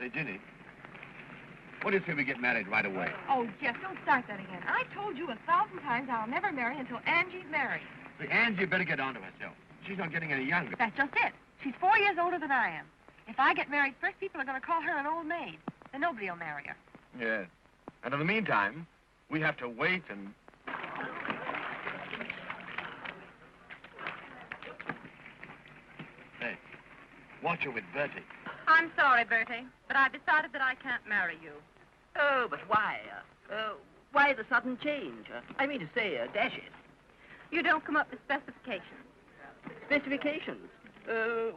Say, Jenny, what do you say we get married right away? Oh, Jeff, don't start that again. I told you 1,000 times I'll never marry until Angie's married. Say, Angie better get on to herself. She's not getting any younger. That's just it. She's 4 years older than I am. If I get married first, people are going to call her an old maid. Then nobody will marry her. Yes. And in the meantime, we have to wait and... Hey, watch her with Bertie. I'm sorry, Bertie, but I've decided that I can't marry you. Oh, but why? Why the sudden change? I mean to say, dash it. You don't come up with specifications. Specifications?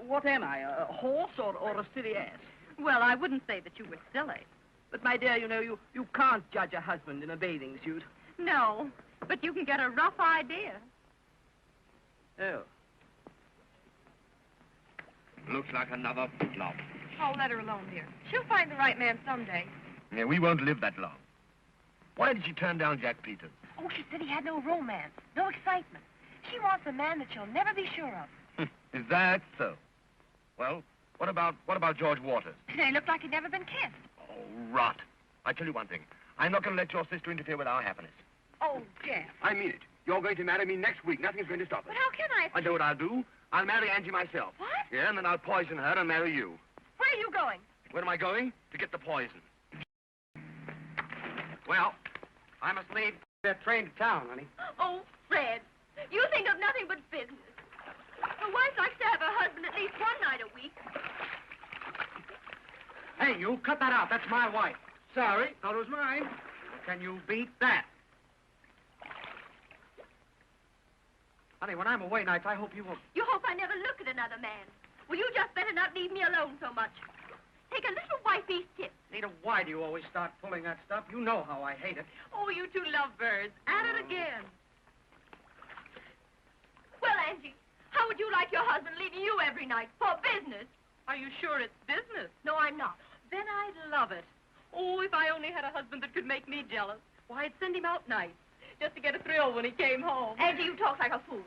What am I, a horse or a silly ass? Well, I wouldn't say that you were silly. But, my dear, you know, you can't judge a husband in a bathing suit. No, but you can get a rough idea. Oh. Looks like another flop. Oh, let her alone, dear. She'll find the right man someday. Yeah, we won't live that long. Why did she turn down Jack Peters? Oh, she said he had no romance, no excitement. She wants a man that she'll never be sure of. Is that so? Well, what about George Waters? They look like he'd never been kissed. Oh, rot. I tell you one thing. I'm not going to let your sister interfere with our happiness. Oh, Jeff. I mean it. You're going to marry me next week. Nothing's going to stop us. But how can I? I know what I'll do. I'll marry Angie myself. What? Yeah, and then I'll poison her and marry you. Where are you going? Where am I going? To get the poison. Well, I must leave that train to town, honey. Oh, Fred, you think of nothing but business. A wife likes to have her husband at least one night a week. Hey, you, cut that out. That's my wife. Sorry, thought it was mine. Can you beat that? Honey, when I'm away nights, I hope you will... You hope I never look at another man. Well, you just better not leave me alone so much. Take a little wifey's tip. Nita, why do you always start pulling that stuff? You know how I hate it. Oh, you two lovebirds. At it again. Well, Angie, how would you like your husband leaving you every night for business? Are you sure it's business? No, I'm not. Then I'd love it. Oh, if I only had a husband that could make me jealous. Why, I'd send him out nights, just to get a thrill when he came home. Angie, you talk like a fool.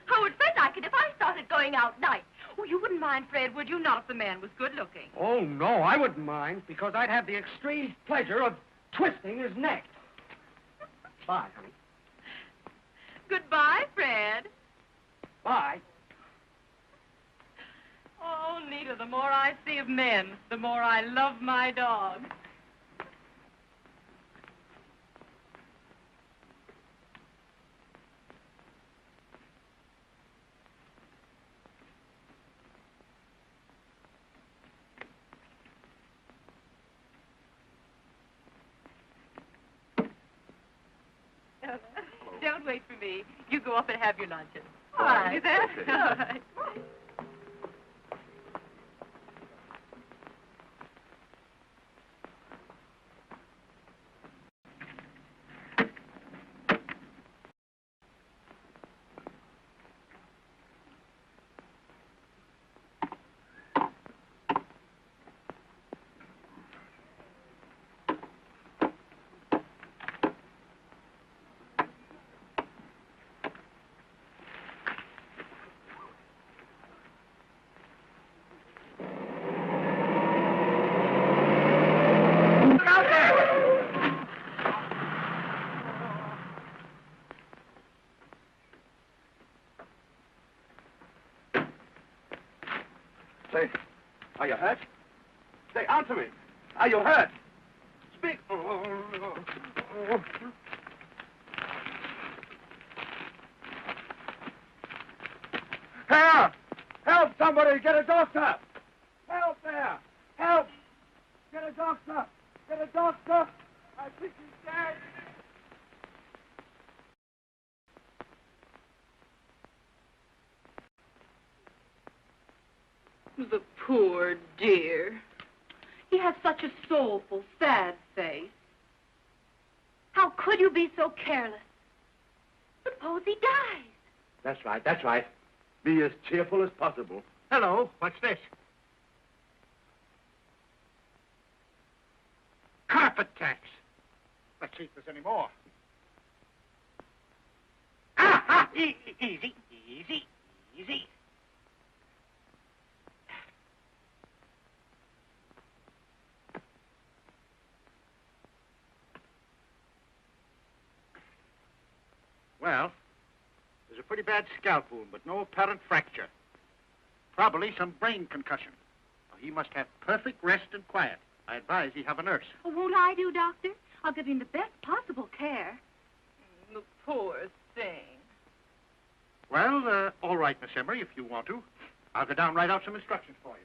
How would Fred like it if I started going out nights? Oh, you wouldn't mind, Fred, would you? Not if the man was good-looking. Oh, no, I wouldn't mind, because I'd have the extreme pleasure of twisting his neck. Bye, honey. Goodbye, Fred. Bye. Oh, Nita, the more I see of men, the more I love my dog. Don't wait for me. You go up and have your luncheon. All right. You there? Okay. All right. Say, are you hurt? Say, answer me. Are you hurt? Speak. Help! Help, somebody! Get a doctor! Help there! Help! Get a doctor! Get a doctor! I think he's dead! The poor dear. He has such a soulful, sad face. How could you be so careless? Suppose he dies. That's right, that's right. Be as cheerful as possible. Hello, what's this? Carpet tax. Let's see if there's any more. Easy, easy, easy. Well, there's a pretty bad scalp wound, but no apparent fracture. Probably some brain concussion. He must have perfect rest and quiet. I advise he have a nurse. Oh, won't I do, Doctor? I'll give him the best possible care. The poor thing. Well, all right, Miss Embrey, if you want to. I'll go down and write out some instructions for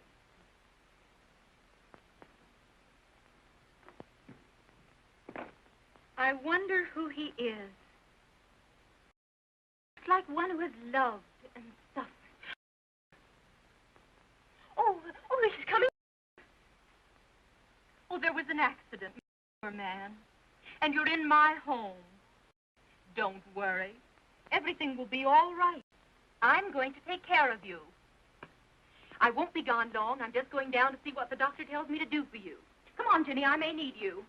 you. I wonder who he is. It's like one who has loved and suffered. Oh, this is coming. Oh, there was an accident, poor man. And you're in my home. Don't worry. Everything will be all right. I'm going to take care of you. I won't be gone long. I'm just going down to see what the doctor tells me to do for you. Come on, Jenny. I may need you.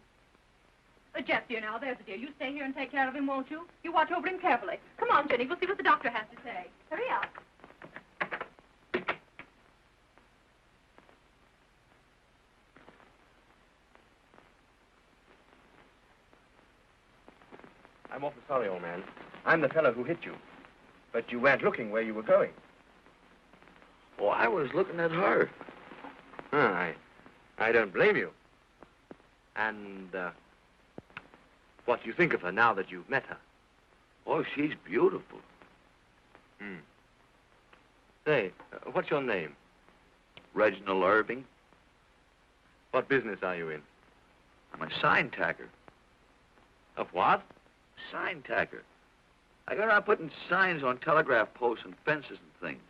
Jeff, dear, now, there's a dear. You stay here and take care of him, won't you? You watch over him carefully. Come on, Jenny. We'll see what the doctor has to say. Hurry up. I'm awfully sorry, old man. I'm the fellow who hit you. But you weren't looking where you were going. Oh, I was looking at her. I don't blame you. And, what do you think of her now that you've met her? Oh, she's beautiful. Say, what's your name? Reginald Irving. What business are you in? I'm a sign tacker. Of what? Sign tacker. I got around putting signs on telegraph posts and fences and things.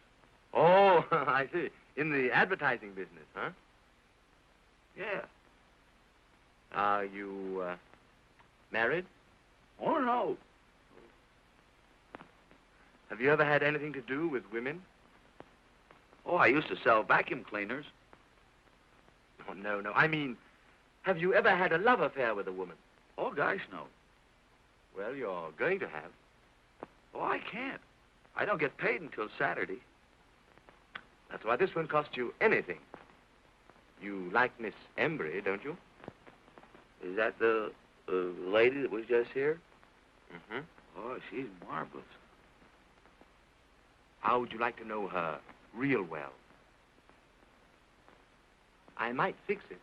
Oh, I see. In the advertising business, huh? Yeah. Are you, married? Oh, no. Have you ever had anything to do with women? Oh, I used to sell vacuum cleaners. Oh, no. I mean, have you ever had a love affair with a woman? Oh, gosh, no. Well, you're going to have. Oh, I can't. I don't get paid until Saturday. That's why this won't cost you anything. You like Miss Embrey, don't you? Is that the lady that was just here? Mm-hmm. Oh, she's marvelous. How would you like to know her real well? I might fix it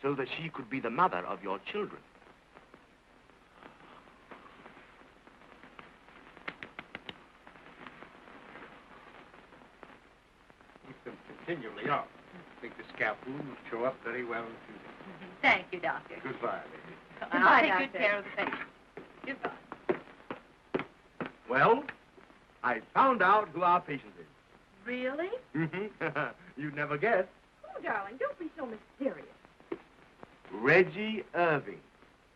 so that she could be the mother of your children. Keep them continually up. I think the scalp wound will show up very well in a few days. Thank you, Doctor. Goodbye, lady. I'll take good care of the patient. Goodbye. Well, I found out who our patient is. Really? Mm-hmm. You'd never guess. Oh, darling, don't be so mysterious. Reggie Irving.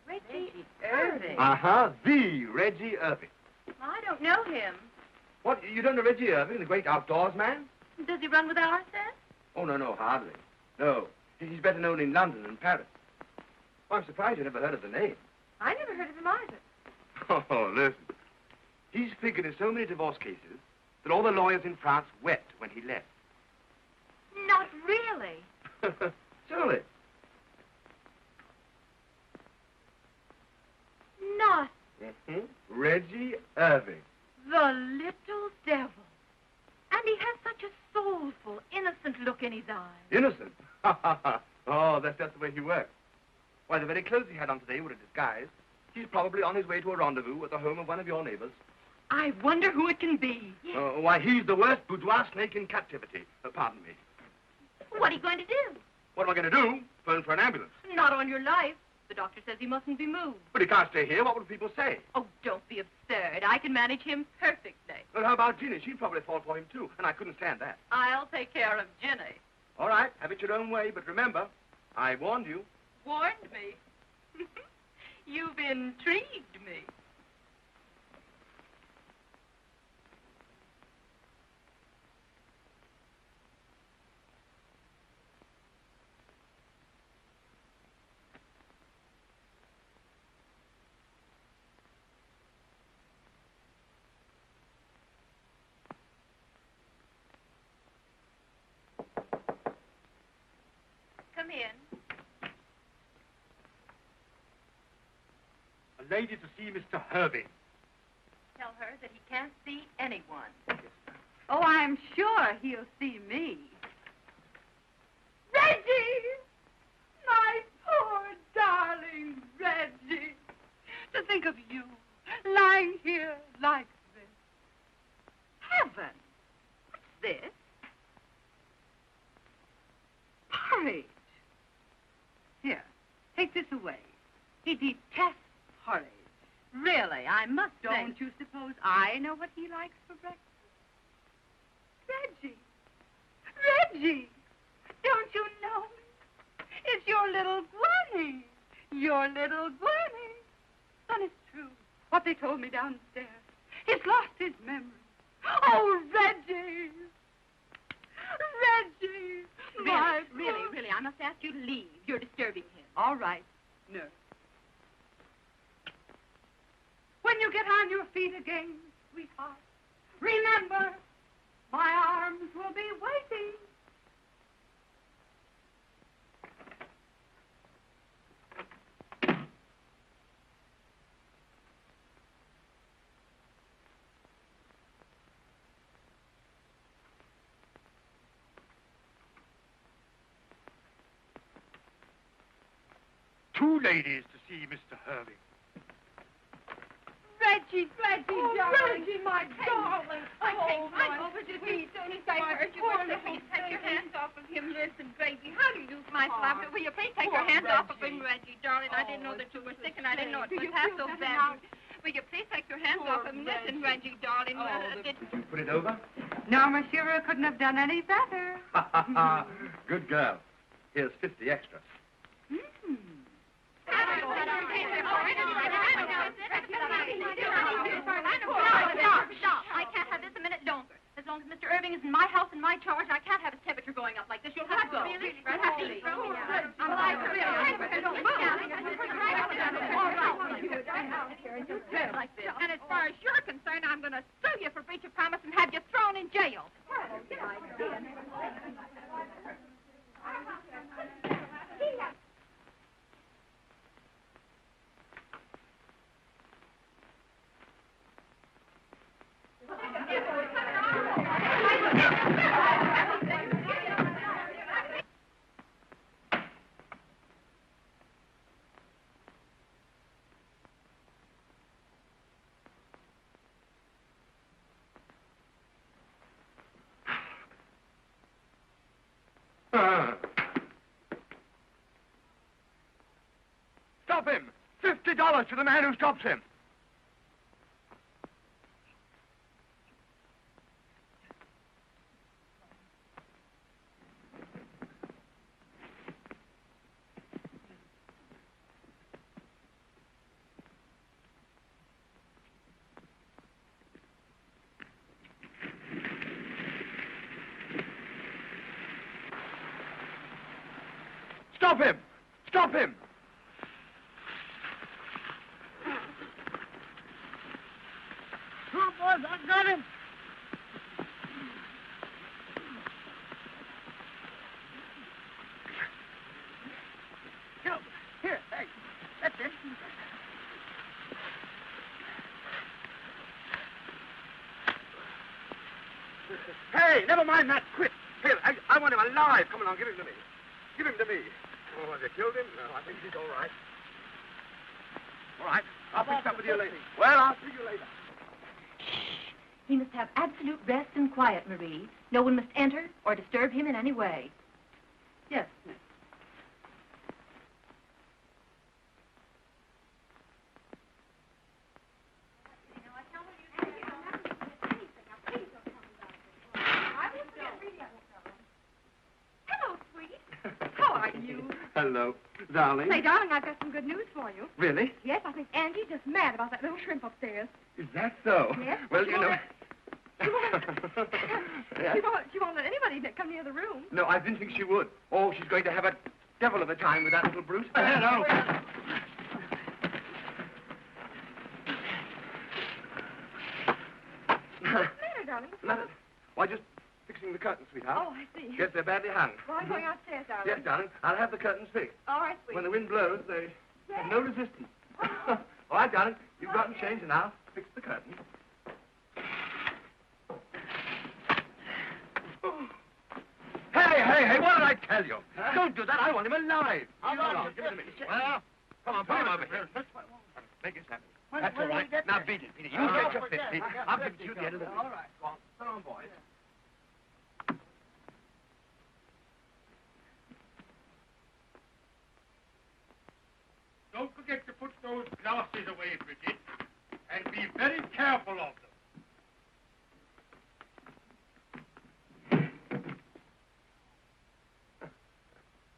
Reggie Irving? Uh-huh, the Reggie Irving. I don't know him. What, you don't know Reggie Irving, the great outdoors man? Does he run with ours, then? Oh, no, hardly. No, he's better known in London and Paris. Well, I'm surprised you never heard of the name. I never heard of him either. Oh, listen. He's figured in so many divorce cases that all the lawyers in France wept when he left. Not really. Surely. Not Mm-hmm. Reggie Irving. the little devil. And he has such a soulful, innocent look in his eyes. Innocent? Oh, that's just the way he works. Why, the very clothes he had on today were a disguise. He's probably on his way to a rendezvous at the home of one of your neighbors. I wonder who it can be. Why, he's the worst boudoir snake in captivity. Pardon me. What are you going to do? What am I going to do? Phone for an ambulance. Not on your life. The doctor says he mustn't be moved. But he can't stay here. What would people say? Oh, don't be absurd. I can manage him perfectly. Well, how about Ginny? She'd probably fall for him, too, and I couldn't stand that. I'll take care of Jenny. All right, have it your own way, but remember, I warned you. Warned me. You've intrigued me. Come in. A lady to see Mr. Irving. that he can't see anyone. Oh, I'm sure he'll see me. Reggie! My poor darling Reggie. To think of you lying here like this. Heaven! What's this? Porridge. Here, take this away. He detests porridge. Really, I must say. Don't you suppose I know what he likes for breakfast? Reggie! Reggie! Don't you know me? It's your little Gwenny. Your little Gwenny. Son, it's true. What they told me downstairs. He's lost his memory. Oh, Reggie! Reggie! Really, I must ask you to leave. You're disturbing him. All right, nurse. When you get on your feet again, sweetheart, remember, my arms will be waiting. Two ladies to see Mr. Irving. Reggie, darling. Reggie, my darling. I came over to see as soon as I heard you were sick. Please take your hands off of him. Listen, baby, how do you do, my flower? Will you please take your hands off of him, Reggie, darling? I didn't know that you were sick, and I didn't know it was half so bad. Will you please take your hands off him? Listen, Reggie, darling. Did you put it over? No, monsieur, I couldn't have done any better. Good girl. Here's 50 extra. Stop. I can't have this a minute longer. As long as Mr. Irving is in my house and my charge, I can't have his temperature going up like this. You'll have to go. Really? Right, have to leave. And as far as you're concerned, I'm going to sue you for breach of promise and have you thrown in jail. Stop him! $50 to the man who stops him. Stop him! Stop him! Boys, I got him! Here, hey, that's it. Hey, never mind that. Quit. Here, I want him alive. Come along, give him to me. Give him to me. Oh, have you killed him? No, I think he's all right. All right. I'll fix up with you later. Well, I'll see you later. He must have absolute rest and quiet, Marie. No one must enter or disturb him in any way. Yes, miss. Hello, sweet. How are you? Hello, darling. Say, darling, I've got some good news for you. Really? Yes, I think Angie's just mad about that little shrimp upstairs. Is that so? Yes. Well, you know... Yes? She won't let anybody come near the room. No, I didn't think she would. Oh, she's going to have a devil of a time with that little brute. Hello. What's the matter, darling? Why, just fixing the curtains, sweetheart. Oh, I see. Yes, they're badly hung. Well, I'm going upstairs, darling. Yes, darling. I'll have the curtains fixed. All right, sweet. When the wind blows, they have no resistance. All right, darling. You've gotten change, and I'll fix the curtains. I tell you? Don't do that. I want him alive. Hold on. Give it to me. Well, come on, put him over here. Make it happen. That's all right. Now beat it, beat it. You get your 50. I'll give it to you at the end of the week. All right. Go on. Sit on, boys. Don't forget to put those glasses away, Bridget, and be very careful of them.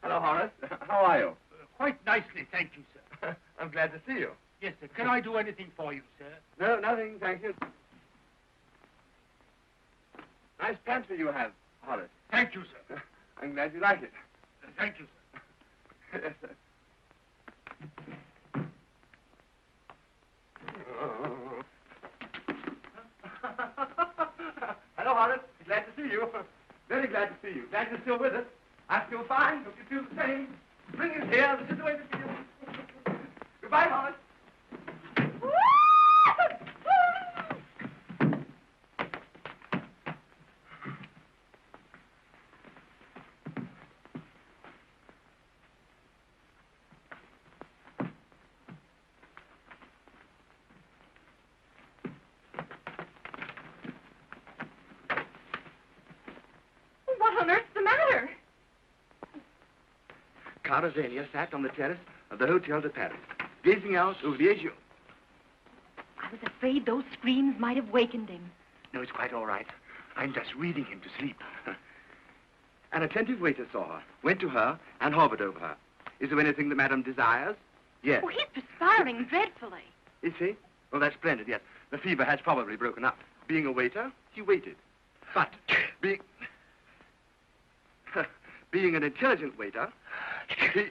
Hello, Horace. How are you? Quite nicely, thank you, sir. I'm glad to see you. Yes, sir. Can I do anything for you, sir? No, nothing, thank you. Nice pantry you have, Horace. Thank you, sir. I'm glad you like it. Thank you, sir. Yes, sir. Hello, Horace. Glad to see you. Very glad to see you. Glad you're still with us. I feel fine. Hope you feel the same. Bring us here. This is the way to feel. Goodbye, Horace. What on earth's the matter? Carazania sat on the terrace of the Hotel de Paris, gazing out over the azure. I was afraid those screams might have wakened him. No, it's quite all right. I'm just reading him to sleep. An attentive waiter saw her, went to her, and hovered over her. Is there anything the madam desires? Yes. Oh, he's perspiring dreadfully. Is he? Well, that's splendid, yes. The fever has probably broken up. Being a waiter, he waited. But being an intelligent waiter, he...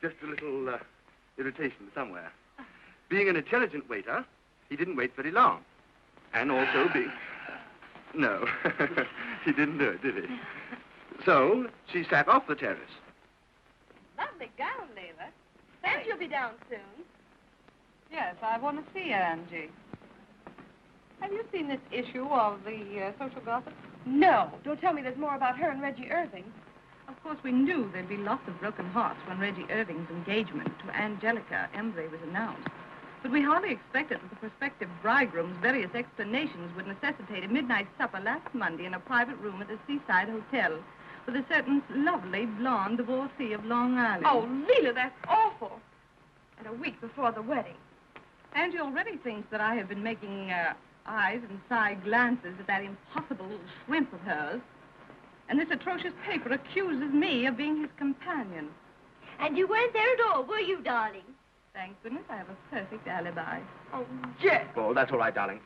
just a little irritation somewhere. Being an intelligent waiter, he didn't wait very long. And also being... No, he didn't do it, did he? So, she sat off the terrace. Lovely gown, Leila. And you'll be down soon. Yes, I want to see Angie. Have you seen this issue of the social gossip? No. Don't tell me there's more about her and Reggie Irving. Of course, we knew there'd be lots of broken hearts when Reggie Irving's engagement to Angelica Embrey was announced. But we hardly expected that the prospective bridegroom's various explanations would necessitate a midnight supper last Monday in a private room at the Seaside Hotel with a certain lovely blonde divorcee of Long Island. Oh, Leila, that's awful. And a week before the wedding. Angie already thinks that I have been making eyes and side glances at that impossible little shrimp of hers. And this atrocious paper accuses me of being his companion. And you weren't there at all, were you, darling? Thank goodness I have a perfect alibi. Oh, Jeff. Oh, that's all right, darling.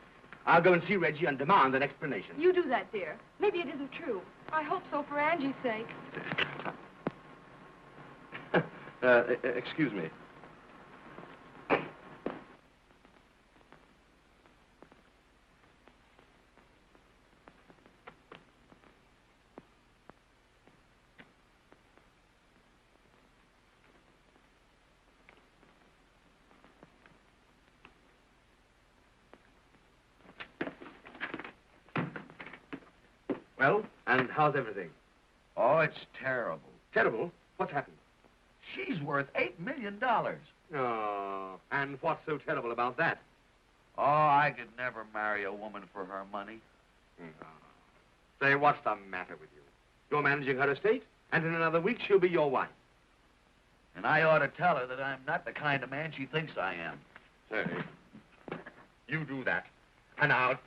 I'll go and see Reggie and demand an explanation. You do that, dear. Maybe it isn't true. I hope so for Angie's sake. Excuse me. Well, and how's everything? Oh, it's terrible. Terrible? What's happened? She's worth $8 million. Oh, and what's so terrible about that? Oh, I could never marry a woman for her money. Say, what's the matter with you? You're managing her estate, and in another week she'll be your wife. And I ought to tell her that I'm not the kind of man she thinks I am. Say, you do that, and I'll...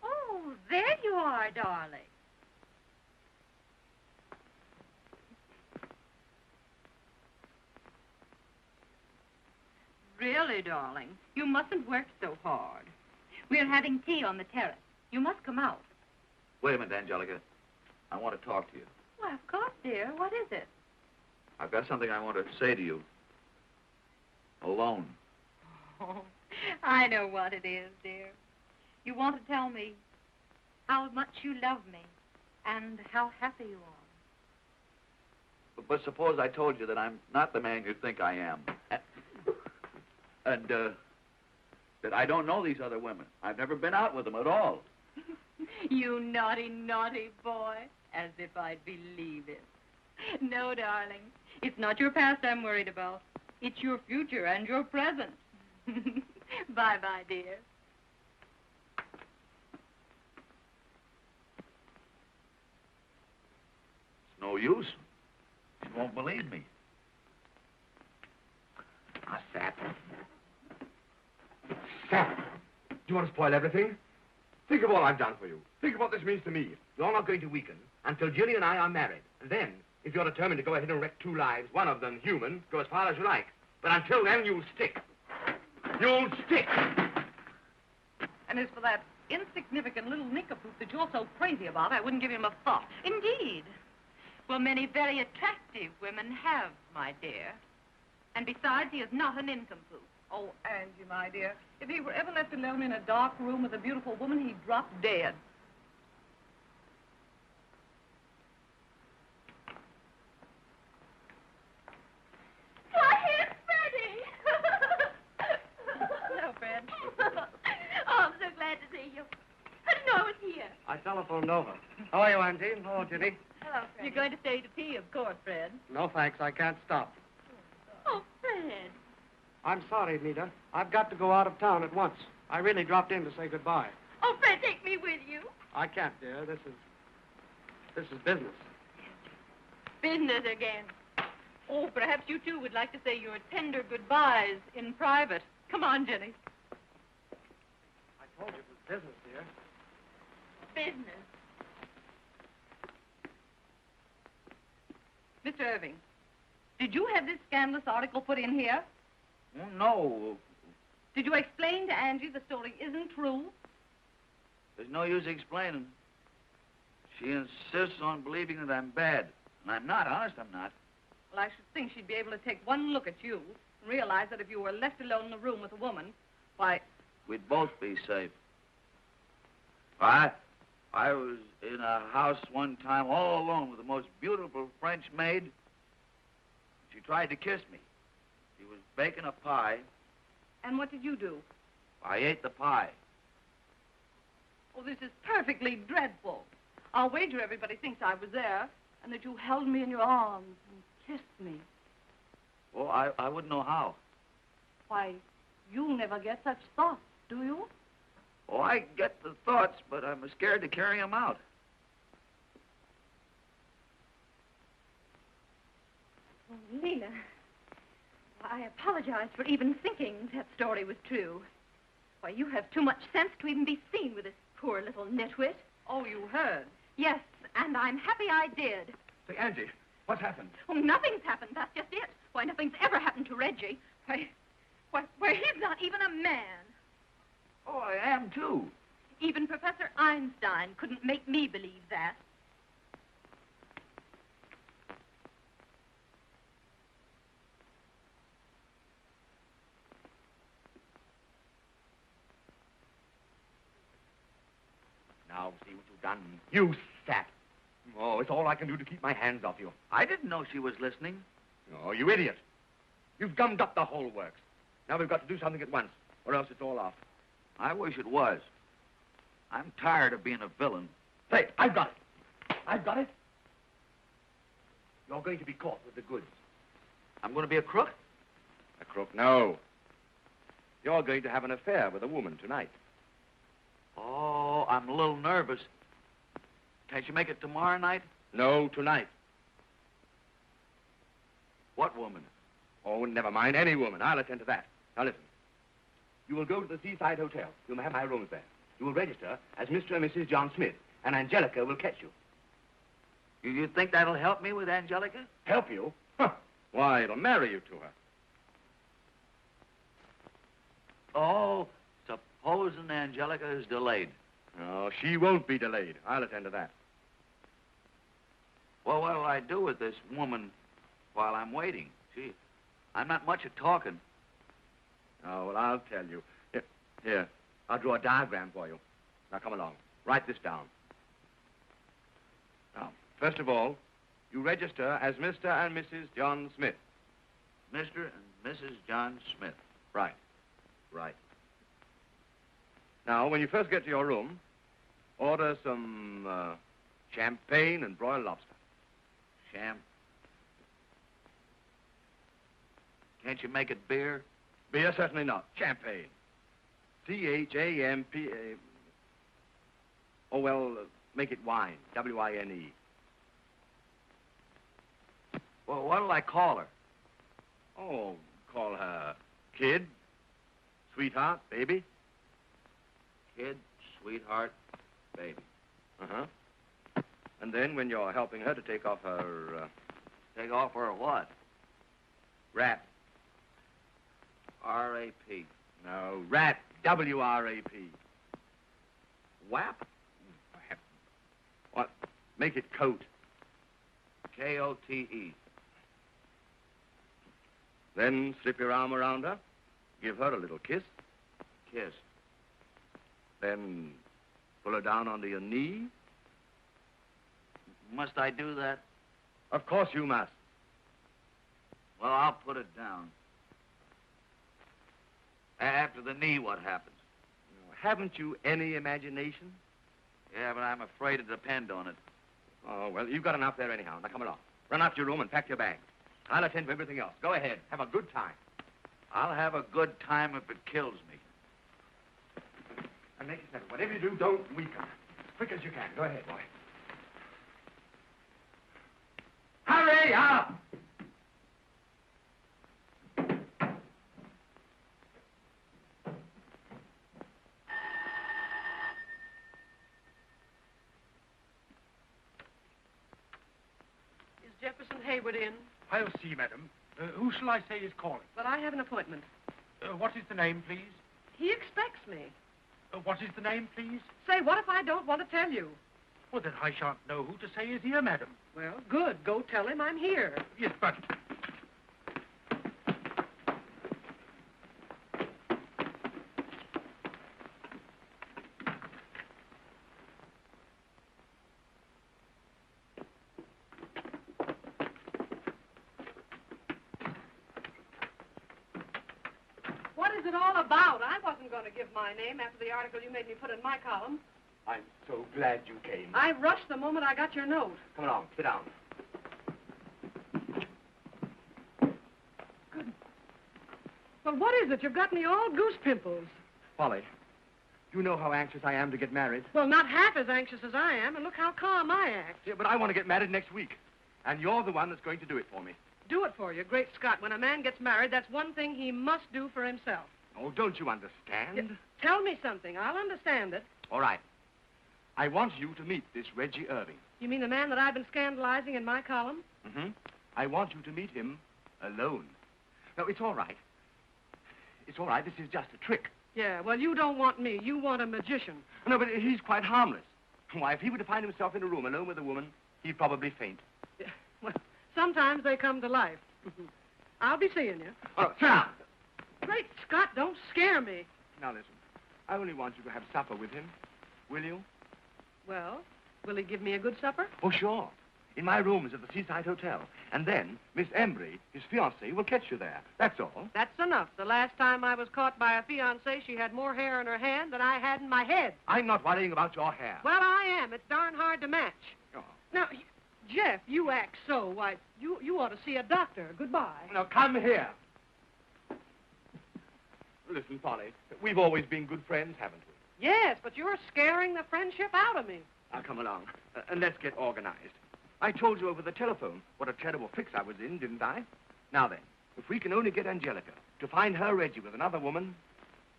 Oh, there you are, darling. Really, darling, you mustn't work so hard. We're having tea on the terrace. You must come out. Wait a minute, Angelica. I want to talk to you. Why, of course, dear. What is it? I've got something I want to say to you. Alone. Oh, I know what it is, dear. You want to tell me how much you love me and how happy you are. But suppose I told you that I'm not the man you think I am. And that I don't know these other women. I've never been out with them at all. You naughty, naughty boy. As if I'd believe it. No, darling. It's not your past I'm worried about. It's your future and your present. Bye-bye, dear. It's no use. She won't believe me. Ah, Sap. Sap. Do you want to spoil everything? Think of all I've done for you. Think of what this means to me. You're not going to weaken until Ginny and I are married. And then, if you're determined to go ahead and wreck 2 lives, one of them human, go as far as you like. But until then, you'll stick. You'll stick. And as for that insignificant little nincompoop that you're so crazy about, I wouldn't give him a thought. Indeed. Well, many very attractive women have, my dear. And besides, he is not an nincompoop. Oh, Angie, my dear, if he were ever left alone in a dark room with a beautiful woman, he'd drop dead. Why, here's Freddie! Hello, Fred. Oh, I'm so glad to see you. I didn't know I was here. I telephoned over. How are you, Auntie? Hello, Ginny. Hello, Freddie. You're going to stay to tea, of course, Fred. No, thanks. I can't stop. Oh, Fred. I'm sorry, Nita. I've got to go out of town at once. I really dropped in to say goodbye. Oh, Fred, take me with you. I can't, dear. This is business. Business again. Oh, perhaps you two would like to say your tender goodbyes in private. Come on, Jenny. I told you it was business, dear. Business. Mr. Irving, did you have this scandalous article put in here? Oh, no. Did you explain to Angie the story isn't true? There's no use explaining. She insists on believing that I'm bad. And I'm not. Honest, I'm not. Well, I should think she'd be able to take one look at you and realize that if you were left alone in a room with a woman, why... We'd both be safe. I was in a house one time all alone with the most beautiful French maid. She tried to kiss me. She was baking a pie. And what did you do? I ate the pie. Oh, this is perfectly dreadful. I'll wager everybody thinks I was there and that you held me in your arms and kissed me. Oh, I wouldn't know how. Why, you never get such thoughts, do you? Oh, I get the thoughts, but I'm scared to carry them out. Oh, Leila, I apologize for even thinking that story was true. Why, you have too much sense to even be seen with this poor little nitwit. Oh, you heard. Yes, and I'm happy I did. Say, Angie, what's happened? Oh, nothing's happened. That's just it. Why, nothing's ever happened to Reggie. Why, he's not even a man. Oh, I am, too. Even Professor Einstein couldn't make me believe that. Now, see what you've done. You sap. Oh, it's all I can do to keep my hands off you. I didn't know she was listening. Oh, you idiot. You've gummed up the whole works. Now we've got to do something at once, or else it's all off. I wish it was. I'm tired of being a villain. Say, I've got it. I've got it. You're going to be caught with the goods. I'm going to be a crook? A crook? No. You're going to have an affair with a woman tonight. Oh, I'm a little nervous. Can't you make it tomorrow night? No, tonight. What woman? Oh, never mind. Any woman. I'll attend to that. Now, listen. You will go to the Seaside Hotel. You'll have my rooms there. You will register as Mr. and Mrs. John Smith, and Angelica will catch you. You think that'll help me with Angelica? Help you? Huh. Why, it'll marry you to her. Oh, supposing Angelica is delayed. No, she won't be delayed. I'll attend to that. Well, what'll I do with this woman while I'm waiting? Gee, I'm not much at talking. Oh, well, I'll tell you. Here, I'll draw a diagram for you. Now, come along. Write this down. Now, first of all, you register as Mr. and Mrs. John Smith. Mr. and Mrs. John Smith. Right. Right. Now, when you first get to your room, order some champagne and broiled lobster. Can't you make it beer? Beer, certainly not. Champagne. C-H-A-M-P-A... Oh, well, make it wine. W-I-N-E. Well, what'll I call her? Oh, call her kid, sweetheart, baby. Kid, sweetheart, baby. Uh-huh. And then when you're helping her to take off her... Take off her what? wrap. R-A-P. No, wrap. W-R-A-P. Whap? What? Make it coat. K-O-T-E. Then slip your arm around her. Give her a little kiss. Kiss. Then pull her down onto your knee. Must I do that? Of course you must. Well, I'll put it down. After the knee, what happens? Haven't you any imagination? Yeah, but I'm afraid to depend on it. Oh, well, you've got enough there anyhow. Now, come along. Run up to your room and pack your bag. I'll attend to everything else. Go ahead. Have a good time. I'll have a good time if it kills me. And make it settle. Whatever you do, don't weaken. As quick as you can. Go ahead, boy. Hurry up! Is Jefferson Haywood in? I'll see, madam. Who shall I say is calling? But I have an appointment. What is the name, please? He expects me. What is the name, please? Say, what if I don't want to tell you? Well, then I shan't know who to say is here, madam. Well, good. Go tell him I'm here. Yes, but... What is it all about? I wasn't going to give my name after the article you made me put in my column. I'm so glad you came. I rushed the moment I got your note. Come along. Sit down. Good. Well, what is it? You've got me all goose pimples. Polly, you know how anxious I am to get married. Well, not half as anxious as I am, and look how calm I act. Yeah, but I want to get married next week. And you're the one that's going to do it for me. Do it for you, great Scott. When a man gets married, that's one thing he must do for himself. Oh, don't you understand? Tell me something. I'll understand it. All right. I want you to meet this Reggie Irving. You mean the man that I've been scandalizing in my column? Mm-hmm. I want you to meet him alone. No, it's all right. It's all right. This is just a trick. Yeah, well, you don't want me. You want a magician. No, but he's quite harmless. Why, if he were to find himself in a room alone with a woman, he'd probably faint. Yeah, well, sometimes they come to life. I'll be seeing you. Oh, sit down. Great Scott, don't scare me. Now, listen. I only want you to have supper with him. Will you? Well, will he give me a good supper? Oh, sure. In my rooms at the Seaside Hotel. And then Miss Embrey, his fiancée, will catch you there. That's all. That's enough. The last time I was caught by a fiancée, she had more hair in her hand than I had in my head. I'm not worrying about your hair. Well, I am. It's darn hard to match. Oh. Now, Jeff, you act so. Why, you ought to see a doctor. Goodbye. Now, come here. Listen, Polly, we've always been good friends, haven't we? Yes, but you're scaring the friendship out of me. Now, come along, and let's get organized. I told you over the telephone what a terrible fix I was in, didn't I? Now then, if we can only get Angelica to find her Reggie with another woman...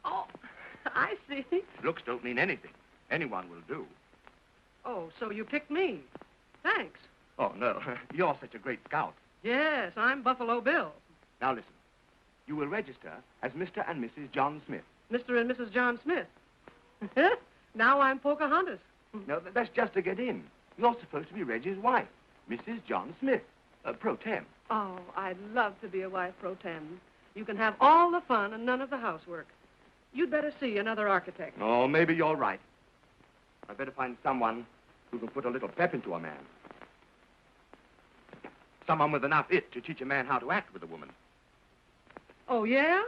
Oh, I see. Looks don't mean anything. Anyone will do. Oh, so you picked me. Thanks. Oh, no, you're such a great scout. Yes, I'm Buffalo Bill. Now, listen. You will register as Mr. and Mrs. John Smith. Mr. and Mrs. John Smith. Now I'm Pocahontas. No, that's just to get in. You're supposed to be Reggie's wife, Mrs. John Smith, pro tem. Oh, I'd love to be a wife pro tem. You can have all the fun and none of the housework. You'd better see another architect. Oh, maybe you're right. I'd better find someone who can put a little pep into a man. Someone with enough it to teach a man how to act with a woman. Oh, yeah?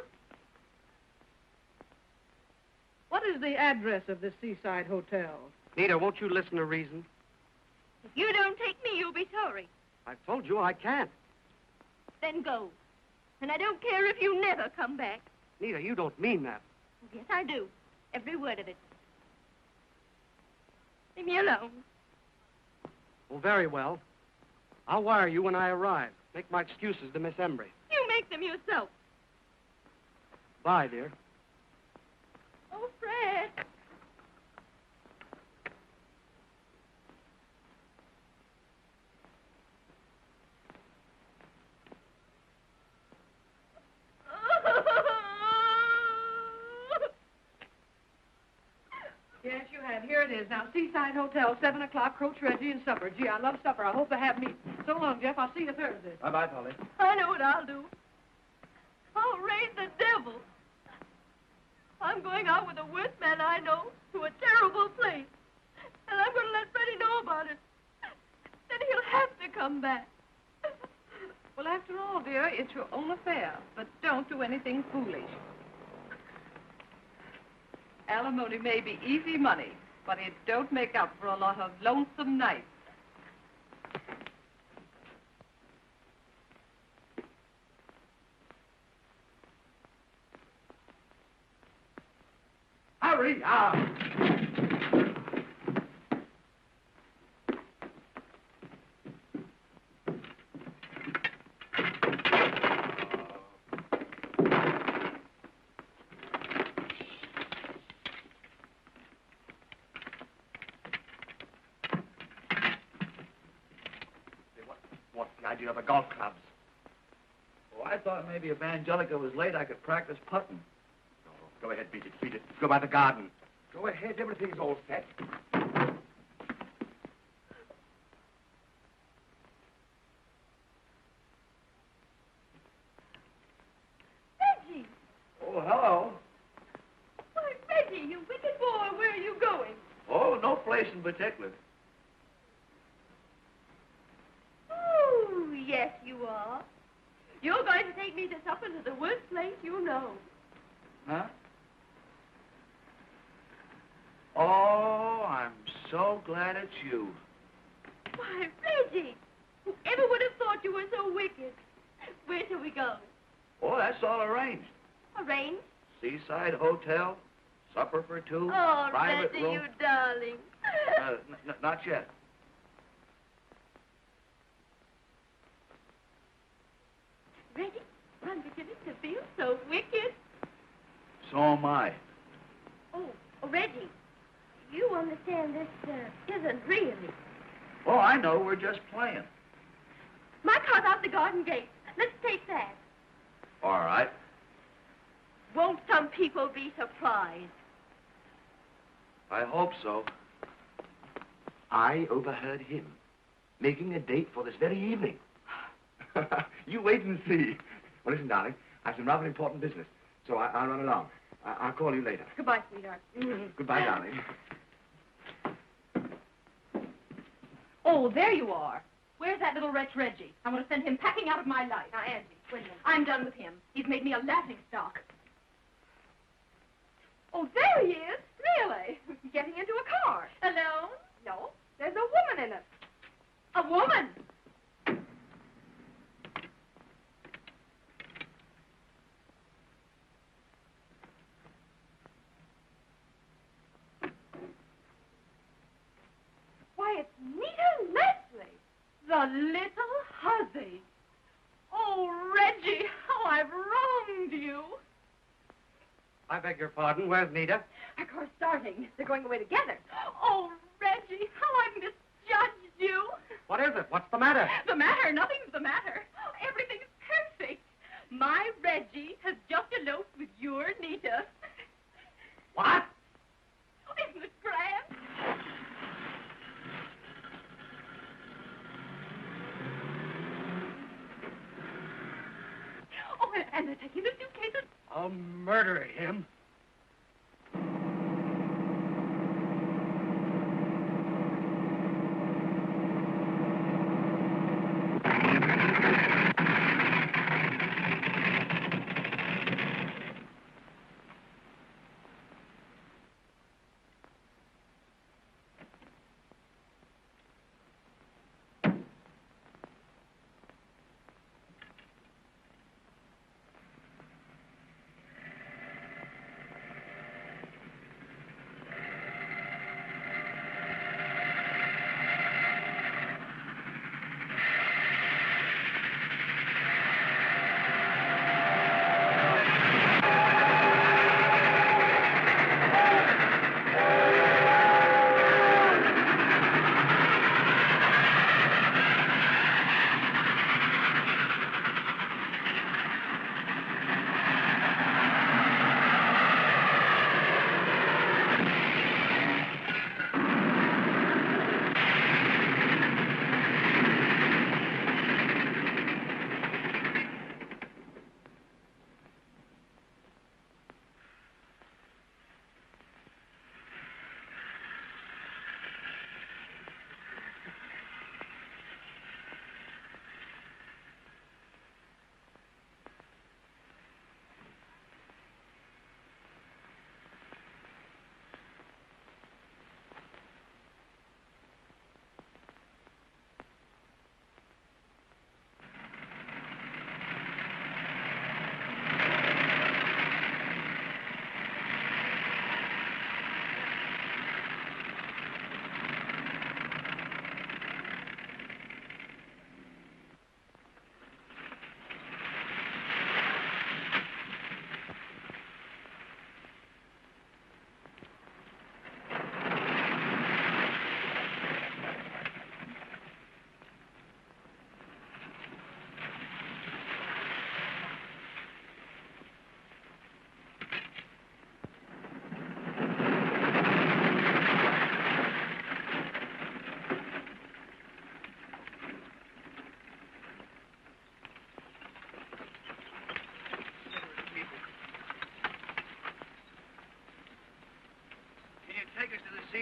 What is the address of the Seaside Hotel? Nita, won't you listen to reason? If you don't take me, you'll be sorry. I've told you I can't. Then go. And I don't care if you never come back. Nita, you don't mean that. Yes, I do. Every word of it. Leave me alone. Well, very well. I'll wire you when I arrive. Make my excuses to Miss Embrey. You make them yourself. Bye, dear. Oh, Fred. Yes, you have. Here it is. Now, Seaside Hotel, 7 o'clock, Coach Reggie and supper. Gee, I love supper. I hope they have me. So long, Jeff. I'll see you Thursday. Bye-bye, Polly. I know what I'll do. I'll raise the devil. I'm going out with the worst man I know to a terrible place. And I'm going to let Freddie know about it. Then he'll have to come back. Well, after all, dear, it's your own affair. But don't do anything foolish. Alimony may be easy money, but it don't make up for a lot of lonesome nights. Hurry up! What's the idea of the golf clubs? Oh, I thought maybe if Angelica was late, I could practice putting. Oh, go ahead, beat it. Let's go by the garden. Go ahead, everything's all set. Reggie! Oh, hello. Why, Reggie, you wicked boy, where are you going? Oh, no place in particular. Oh, yes, you are. You're going to take me to supper to the worst place you know. Huh? Oh, I'm so glad it's you. Why, Reggie, whoever would have thought you were so wicked? Where shall we go? Oh, that's all arranged. Arranged? Seaside Hotel, supper for two, Oh, private Reggie, room. you darling. Not yet. Reggie, I'm beginning to feel so wicked. So am I. Oh, Reggie, you understand this isn't really. Oh, I know. We're just playing. My car's out the garden gate. Let's take that. All right. Won't some people be surprised? I hope so. I overheard him making a date for this very evening. You wait and see. Well, listen, darling, I have some rather important business, so I'll run along. I'll call you later. Goodbye, sweetheart. Goodbye, darling. Oh, there you are. Where's that little wretch Reggie? I want to send him packing out of my life. Now, Angie, wait a minute. I'm done with him. He's made me a laughingstock. Oh, there he is. Really? Getting into a car. Alone? No, there's a woman in it. A woman? Why, it's Nita Leslie. The little hussy. Oh, Reggie, how I've wronged you. I beg your pardon. Where's Nita? Our car's starting. They're going away together. Oh, Reggie, how I've misjudged you. What is it? What's the matter? The matter? Nothing's the matter. Everything's perfect. My Reggie has just eloped with your Nita. What? Isn't it grand? Oh, and they're taking the suitcases. I'll murder him.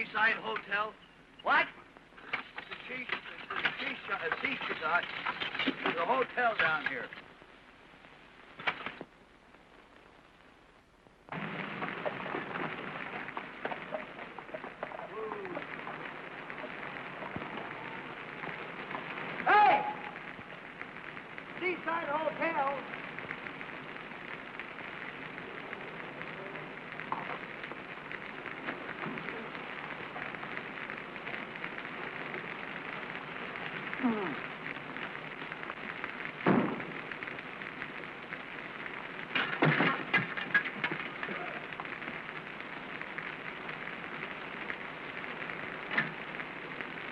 Seaside Hotel. What? Seaside. There's a hotel down here. Hey! Seaside Hotel.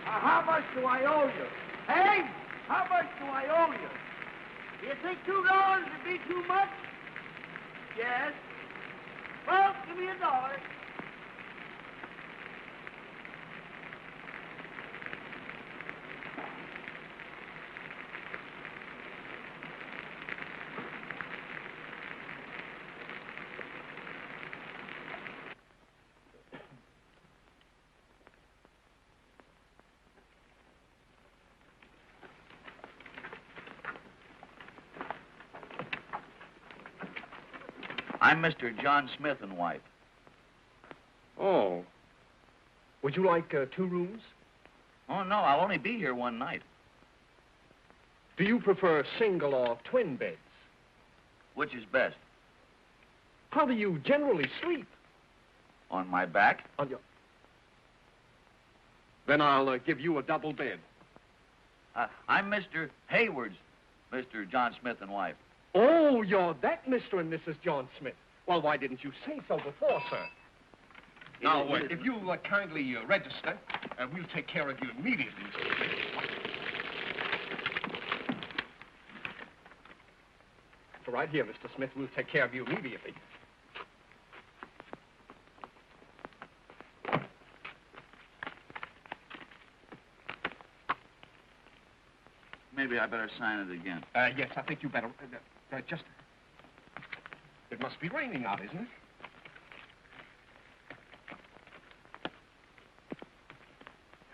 How much do I owe you? Hey? How much do I owe you? Do you think $2 would be too much? Yes. Well, give me $1. I'm Mr. John Smith and wife. Oh. Would you like 2 rooms? Oh, no, I'll only be here one night. Do you prefer single or twin beds? Which is best? How do you generally sleep? On my back? On your... Then I'll give you a double bed. I'm Mr. Hayward's, Mr. John Smith and wife. Oh, you're that Mr. and Mrs. John Smith. Well, why didn't you say so before, sir? Now, if you'll kindly register, we'll take care of you immediately, Mr. Smith. So right here, Mr. Smith, we'll take care of you immediately. Maybe I better sign it again. Yes, I think you better... just... It must be raining out, isn't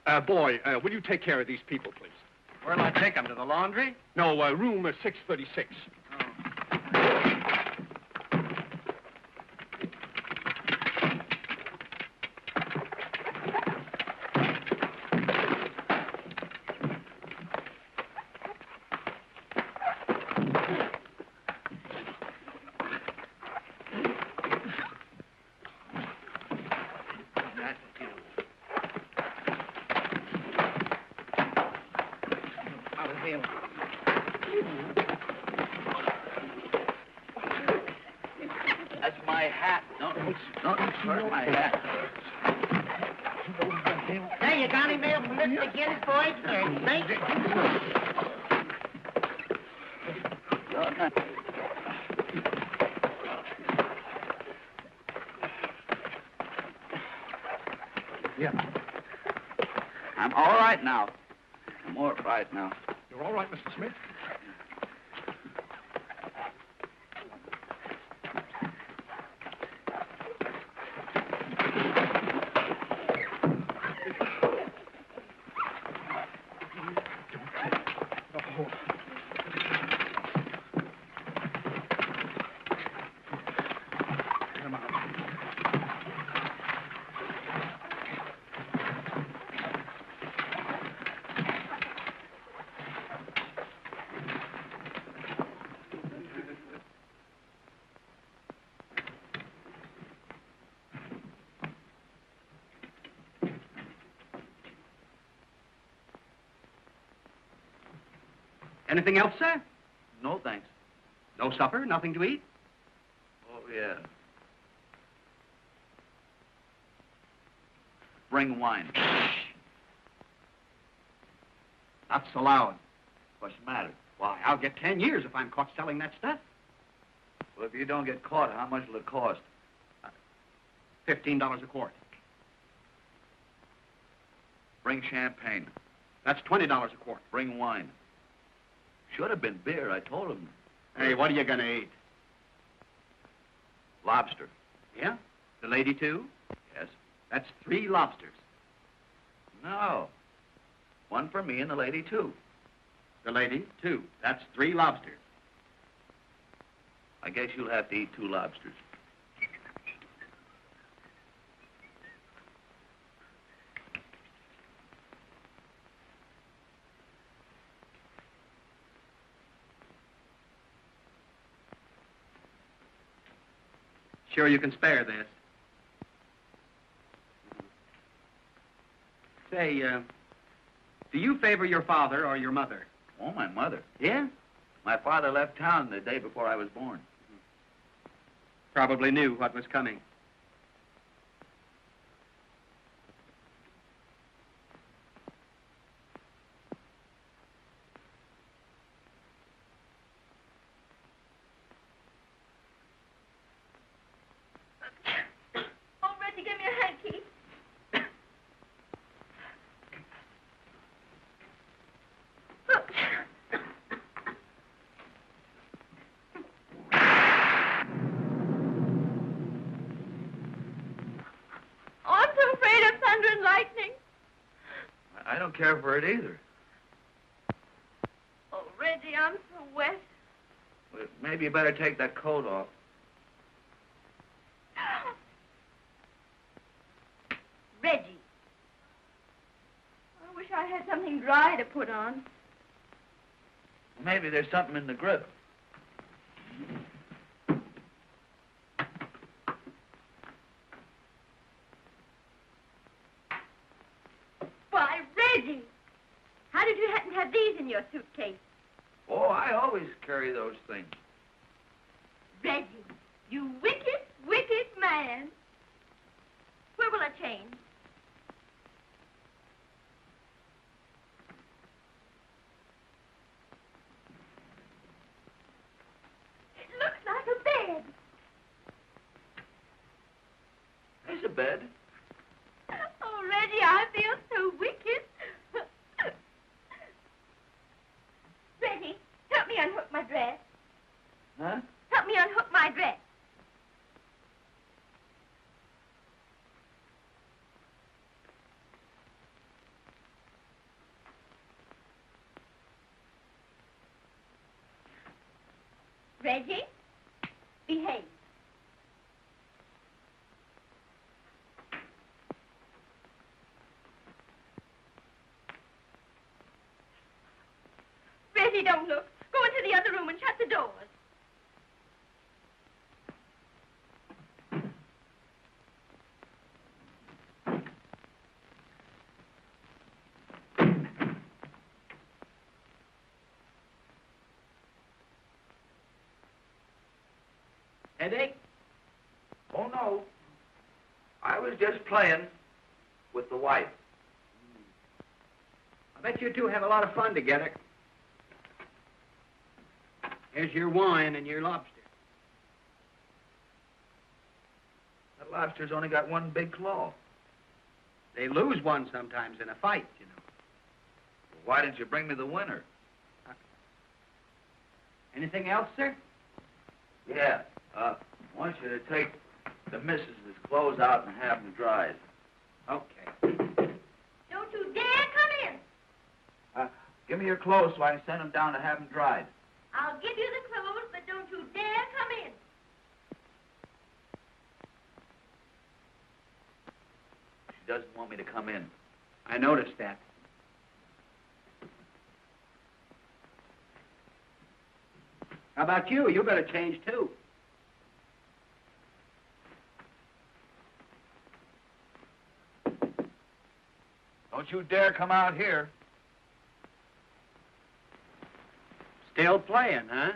it? Boy, will you take care of these people, please? Where'll I take them? To the laundry? No, room 636. That's my hat. Don't hurt my hat. Hey, you got any mail from Mr. Ginsburg? Yeah. I'm all right now. I'm all right now. You're all right, Mr. Smith? Anything else, sir? No, thanks. No supper? Nothing to eat? Oh, yeah. Bring wine. That's allowed. What's the matter? Why, I'll get 10 years if I'm caught selling that stuff. Well, if you don't get caught, how much will it cost? $15 a quart. Bring champagne. That's $20 a quart. Bring wine. Should have been beer, I told him. Hey, what are you gonna eat? Lobster. Yeah? The lady, too? Yes. That's 3 lobsters. No. One for me and the lady, too. The lady, 2. That's 3 lobsters. I guess you'll have to eat 2 lobsters. Sure you can spare this? Say, do you favor your father or your mother? Oh, my mother. Yeah? My father left town the day before I was born. Probably knew what was coming. Oh, Reggie, give me a hanky. Oh, I'm so afraid of thunder and lightning. I don't care for it either. Oh, Reggie, I'm so wet. Well, maybe you better take that coat off. Reggie. I wish I had something dry to put on. Maybe there's something in the grip. Why, Reggie! How did you happen to have these in your suitcase? Oh, I always carry those things. Reggie, you wicked, wicked man. Where will I change? It looks like a bed. There's a bed. Oh, Reggie, I feel so wicked. Reggie, help me unhook my dress. Huh? Help me unhook my dress. Reggie, behave. Reggie, don't look. Go into the other room and shut the doors. Headache? Oh, no. I was just playing with the wife. I bet you two have a lot of fun together. Here's your wine and your lobster. That lobster's only got one big claw. They lose one sometimes in a fight, you know. Why didn't you bring me the winner? Anything else, sir? Yeah. I want you to take the missus's clothes out and have them dried. Okay. Don't you dare come in. Give me your clothes so I can send them down to have them dried. I'll give you the clothes, but don't you dare come in. She doesn't want me to come in. I noticed that. How about you? You better change, too. Don't you dare come out here. Still playing, huh?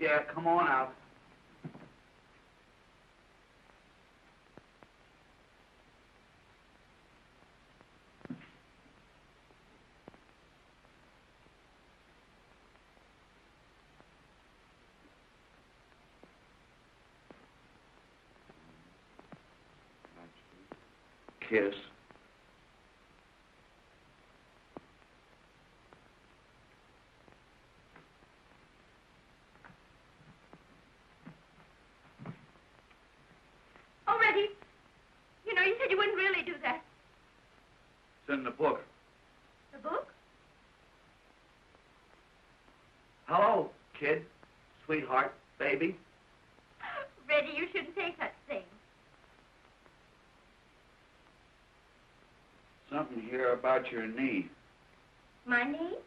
Yeah, come on out. kiss. Oh, Reggie, you know, you said you wouldn't really do that. It's in the book. The book? Hello, kid, sweetheart, baby. Reggie, you shouldn't say such things. Something here about your knee. My knee?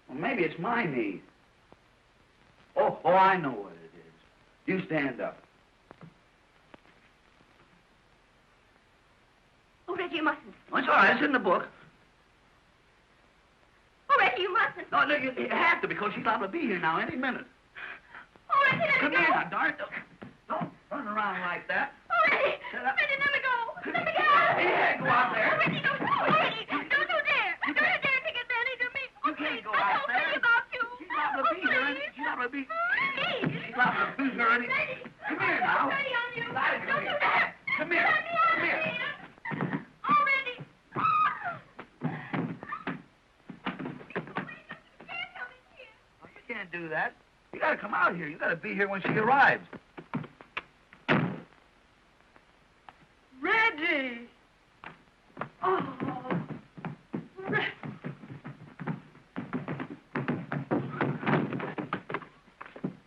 Well, maybe it's my knee. Oh, I know what it is. You stand up. Oh, Reggie, you mustn't. Oh, it's all right. It's in the book. Oh, Reggie, you mustn't. No, look, you have to because she's liable to be here now any minute. Oh, Reggie, let Come me go. here now, darn it. Don't run around like that. Oh, Reggie. Shut up. Reggie, let me go. Let me go. Yeah, go out there. Oh, Reggie, don't. Oh, Reggie, don't you dare. Don't you dare take advantage of me. You can't go out there. I'm so about you. She's liable to be here. She's liable to be... She's liable to be here any... Come here now. I'm ready on you. Leila, come Don't here. you dare. Come here. Let me out, Come here. Reggie. Oh, Reggie. Oh, you can't do that. You gotta come out here. You gotta be here when she arrives. Reggie! Oh,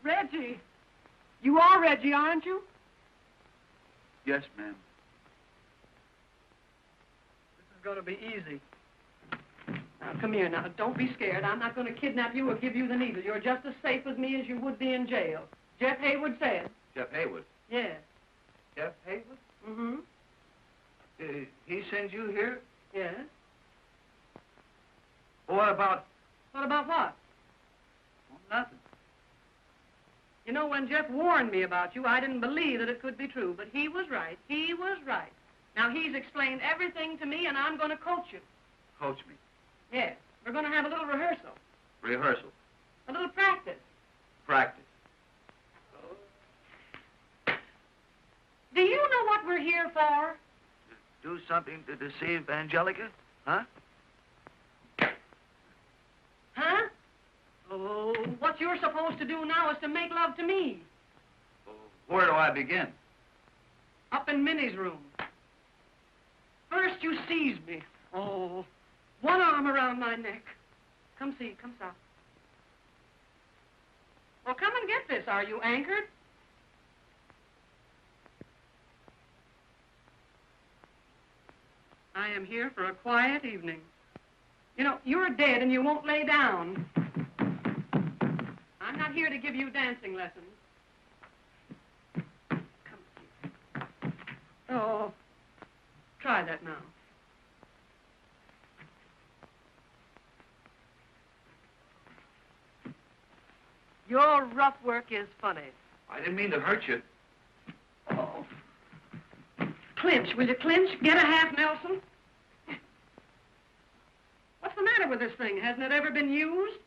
Reggie! You are Reggie, aren't you? Yes, ma'am. This is going to be easy. Now, come here now. Don't be scared. I'm not going to kidnap you or give you the needle. You're just as safe with me as you would be in jail. Jeff Haywood said. Jeff Haywood. Yes. Jeff Haywood? Mm-hmm. He sends you here? Yes. Well, what about... What about what? Well, nothing. You know, when Jeff warned me about you, I didn't believe that it could be true, but he was right. He was right. Now, he's explained everything to me, and I'm going to coach you. Coach me. Yes. We're going to have a little rehearsal. Rehearsal. A little practice. Practice. Do you know what we're here for? Do something to deceive Angelica? Huh? Huh? Oh, what you're supposed to do now is to make love to me. Where do I begin? Up in Minnie's room. First you seize me. Oh, one arm around my neck. Come see, come south. Well, come and get this. Are you anchored? I am here for a quiet evening. You know, you're dead and you won't lay down. I'm not here to give you dancing lessons. Come here. Oh, try that now. Your rough work is funny. I didn't mean to hurt you. Oh. Clinch, will you clinch? Get a half Nelson. What's the matter with this thing? Hasn't it ever been used?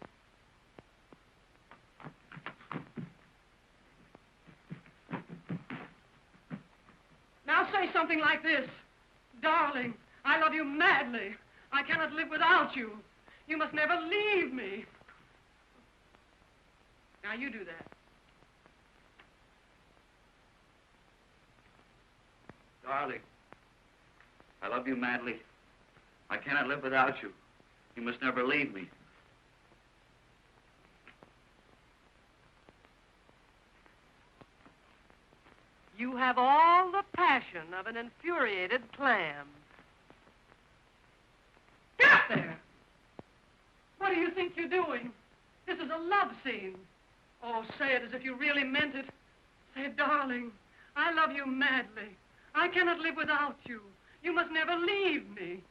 Now say something like this. Darling, I love you madly. I cannot live without you. You must never leave me. Now you do that. Darling, I love you madly. I cannot live without you. You must never leave me. You have all the passion of an infuriated clam. Get up there! What do you think you're doing? This is a love scene. Oh, say it as if you really meant it. Say, darling, I love you madly. I cannot live without you. You must never leave me.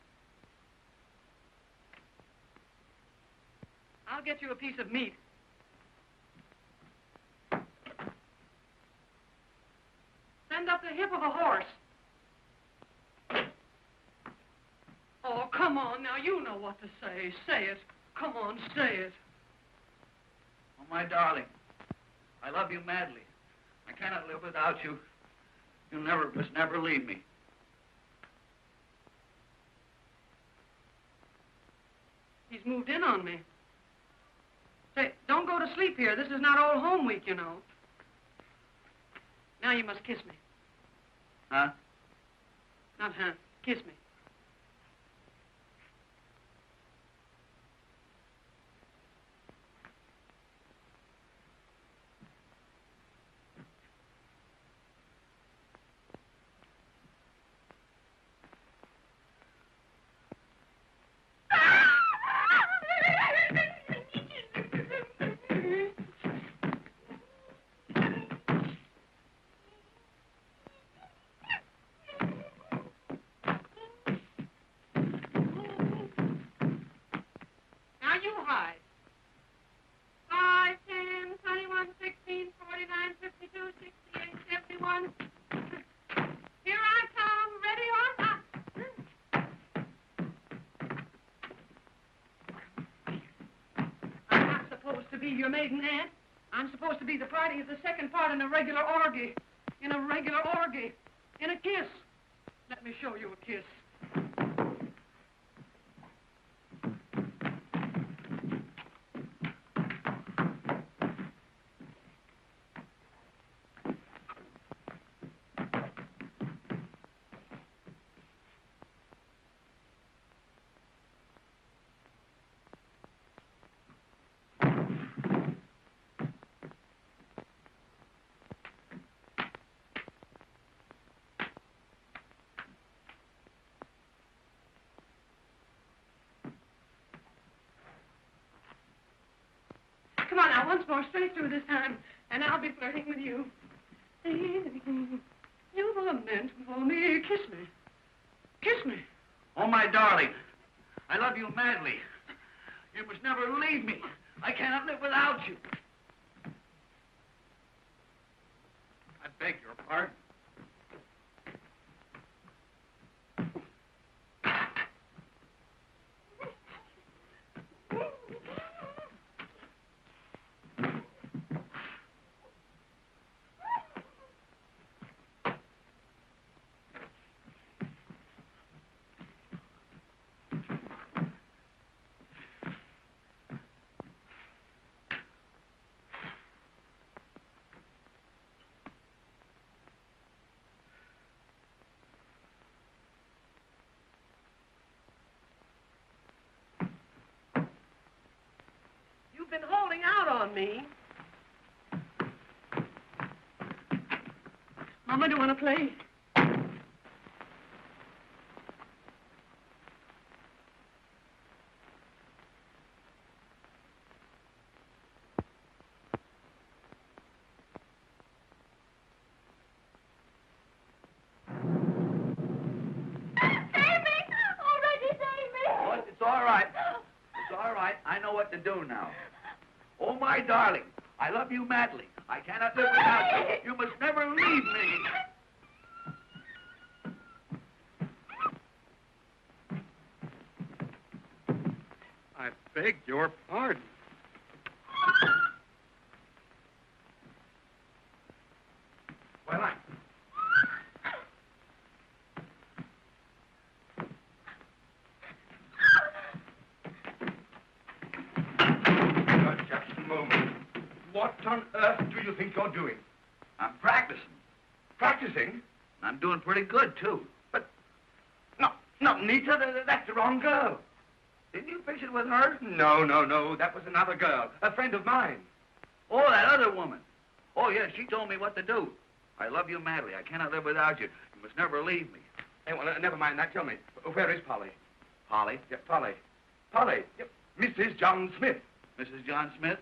I'll get you a piece of meat. Send up the hip of a horse. Oh, come on now. You know what to say. Say it. Come on, say it. Oh, my darling, I love you madly. I cannot live without you. You must never leave me. He's moved in on me. Say, don't go to sleep here. This is not old home week, you know. Now you must kiss me. Huh? Not huh. Kiss me. Your maiden aunt. I'm supposed to be the party of the second part in a regular orgy. In a regular orgy. In a kiss. Let me show you a kiss. Come on now, once more, straight through this time, and I'll be flirting with you. You were meant for me. Kiss me. Kiss me. Oh, my darling, I love you madly. You must never leave me. I cannot live without you. I beg your pardon. You've been holding out on me. Mama, do you want to play? To do now. Oh, my darling, I love you madly. I cannot live without you. You must never leave me. I beg your pardon. Well, just a moment. What on earth do you think you're doing? I'm practicing. Practicing? I'm doing pretty good, too. But, not Nita. That's the wrong girl. Didn't you fix it with her? No. That was another girl. A friend of mine. Oh, that other woman. Oh, yes, she told me what to do. I love you madly. I cannot live without you. You must never leave me. Hey, well, never mind that. Tell me, where is Polly? Polly? Yeah, Polly. Polly. Yeah, Mrs. John Smith. Mrs. John Smith?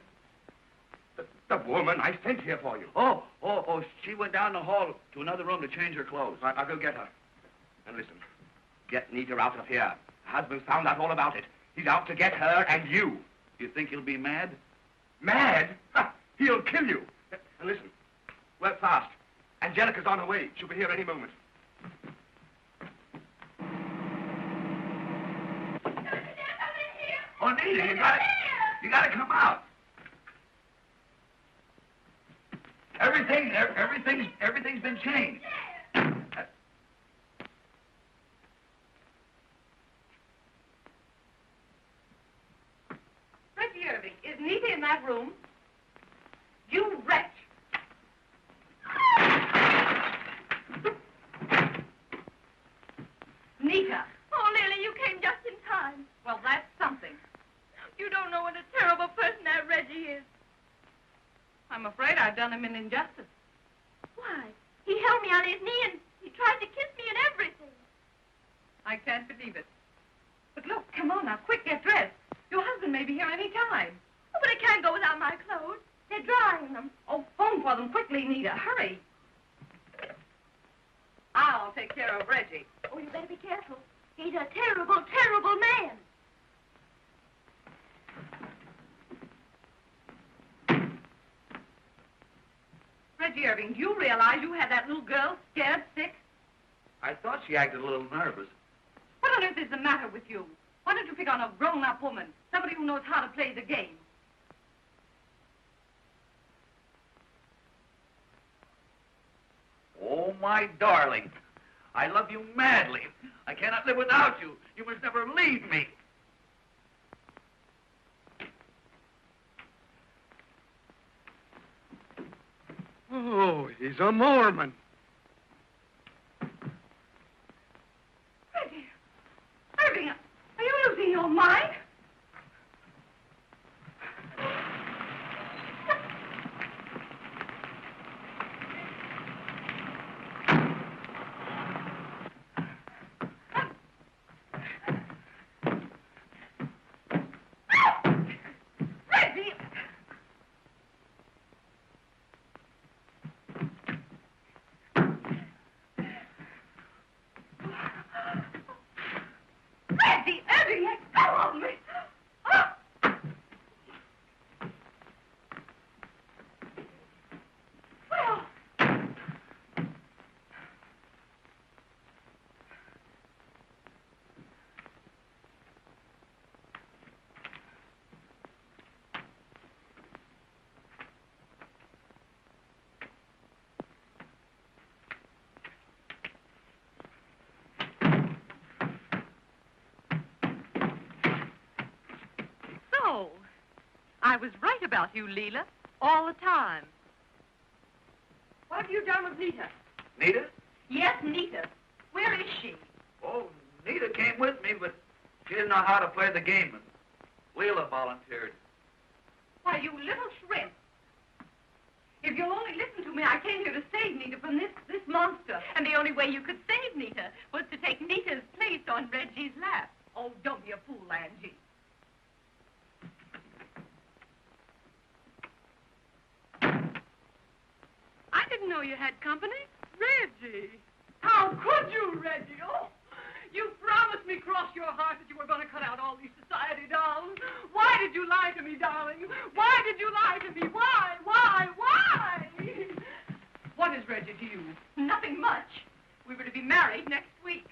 The woman I sent here for you. Oh, she went down the hall to another room to change her clothes. Right, I'll go get her. And listen, get Nita out of here. Her husband's found out all about it. He's out to get her and you. You think he'll be mad? Mad? Ha! He'll kill you. And listen, work fast. Angelica's on her way. She'll be here any moment. Oh, Nita, you gotta come out. Everything's been changed. Reggie Irving, is Nita in that room? You wretch! Nita! Oh, Leila, you came just in time. Well, that's something. You don't know what a terrible person that Reggie is. I'm afraid I've done him an injustice. Why? He held me on his knee and he tried to kiss me and everything. I can't believe it. But look, come on now, quick, get dressed. Your husband may be here any time. Oh, but I can't go without my clothes. They're drying them. Oh, phone for them quickly, Nita. Hurry. I'll take care of Reggie. Oh, you better be careful. He's a terrible, terrible man. Reggie Irving, do you realize you had that little girl scared sick? I thought she acted a little nervous. What on earth is the matter with you? Why don't you pick on a grown-up woman, somebody who knows how to play the game? Oh, my darling. I love you madly. I cannot live without you. You must never leave me. Oh, he's a Mormon. Reggie, Irving, are you losing your mind? So, I was right about you, Leila, all the time. What have you done with Nita? Nita? Yes, Nita. Where is she? Oh, Nita came with me, but she didn't know how to play the game, and Leila volunteered. Why, you little shrimp. If you'll only listen to me, I came here to save Nita from this monster. And the only way you could save Nita was to take Nita's place on Reggie's lap. Oh, don't be a fool, Angie. I didn't know you had company. Reggie. How could you, Reggie? Oh, you promised me cross your heart that you were going to cut out all these society dolls. Why did you lie to me, darling? Why did you lie to me? Why? What is Reggie to you? Nothing much. We were to be married next week.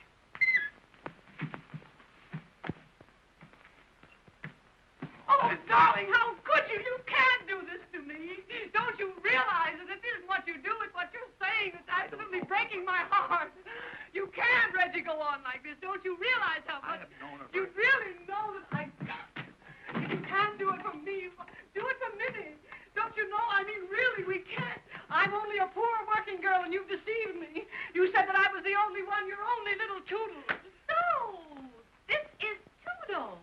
Oh, darling, how could you? You can't do this to me. Don't you realize that this isn't what you do, it's what you're saying that's absolutely breaking my heart. You can't, Reggie, go on like this. Don't you realize how much... I have known her. You really know that I... If you can't do it for me, do it for Minnie. Don't you know? I mean, really, we can't. I'm only a poor working girl, and you've deceived me. You said that I was the only one, your only little Toodle. So, this is Toodles.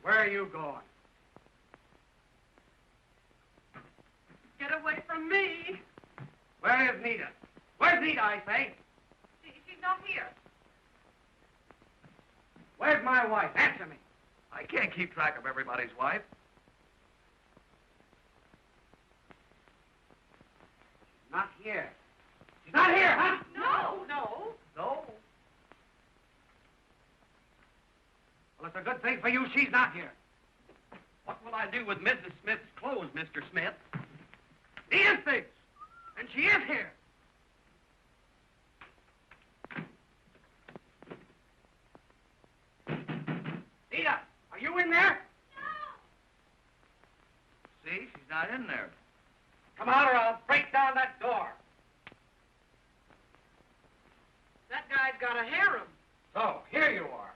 Where are you going? Get away from me. Where is Nita? Where's Nita, I say? She's not here. Where's my wife? Answer me. I can't keep track of everybody's wife. Not here. She's not here, huh? No. No. Well, it's a good thing for you she's not here. What will I do with Mrs. Smith's clothes, Mr. Smith? She is things. And she is here. Nita, are you in there? See, she's not in there. Come out or I'll break down that door. That guy's got a harem. So, here you are.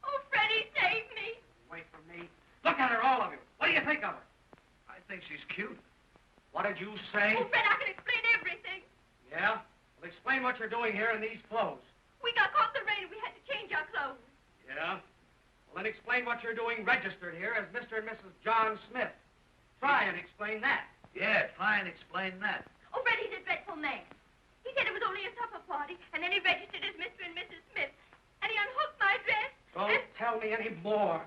Oh, Freddie, save me. Wait for me. Look at her, all of you. What do you think of her? I think she's cute. What did you say? Oh, Fred, I can explain everything. Yeah? Well, explain what you're doing here in these clothes. We got caught in the rain and we had to change our clothes. Yeah? Well, then explain what you're doing registered here as Mr. and Mrs. John Smith. Try and explain that. Yeah, try and explain that. Oh, Fred, he's a dreadful man. He said it was only a supper party, and then he registered as Mr. and Mrs. Smith. And he unhooked my dress. Don't tell me any more.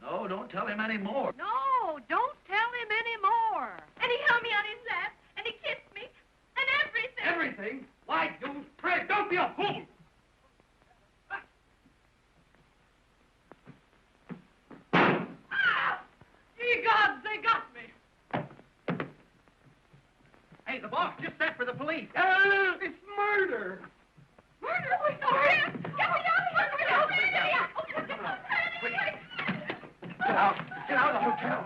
No, don't tell him any more. No, don't tell him any more. And he held me on his lap, and he kissed me, and everything. Everything? Why, you prig, don't be a fool. Ah! Ye gods, they got me. Hey, the boss just sent for the police. It's murder. Murder? Oh, it's over here. Get me down here. Get out. Get out. Get out of the hotel.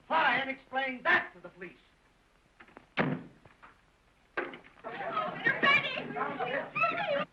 Try and explain that to the police. You're ready. You're ready.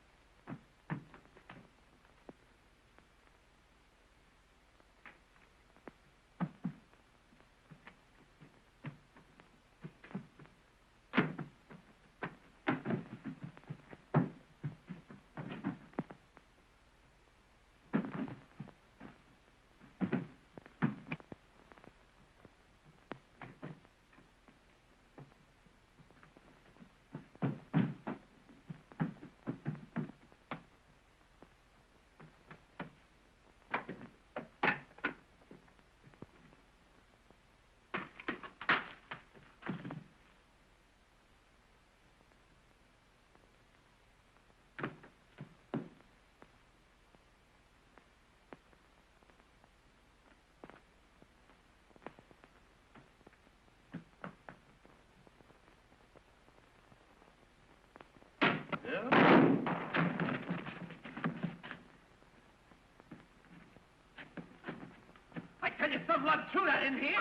I tell you, some blood threw that in here.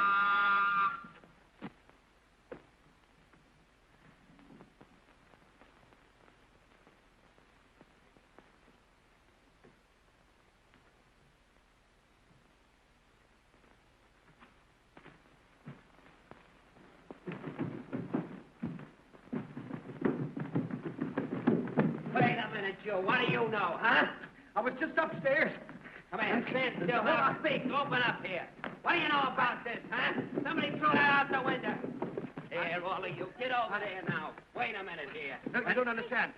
Wait a minute, Joe. What do you know, huh? I was just upstairs. Come here, stand still. Now speak. Open up here. What do you know about this, huh? Somebody threw that out the window. Here, all of you, get over there now. Wait a minute here. No, I don't understand.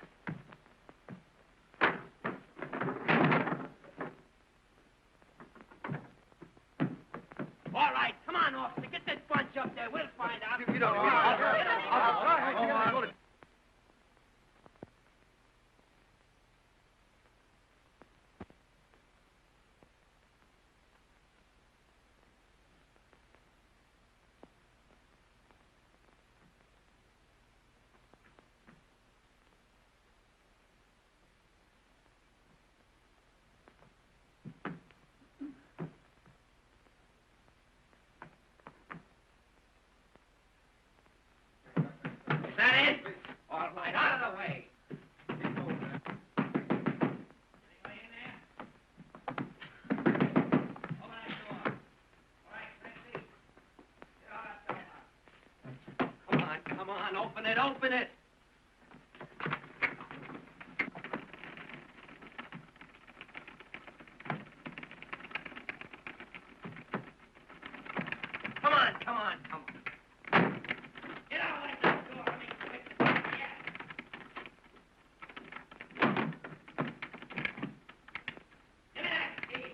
All right, come on, officer. Get this bunch up there. We'll find out. You don't. Is that it? All right, out of the way. Anybody in there? Open that door. All right, Christy. Get out of that door. Come on, open it, open it. Come on. Get out of that door, I mean, quick. Yeah. Give me that key.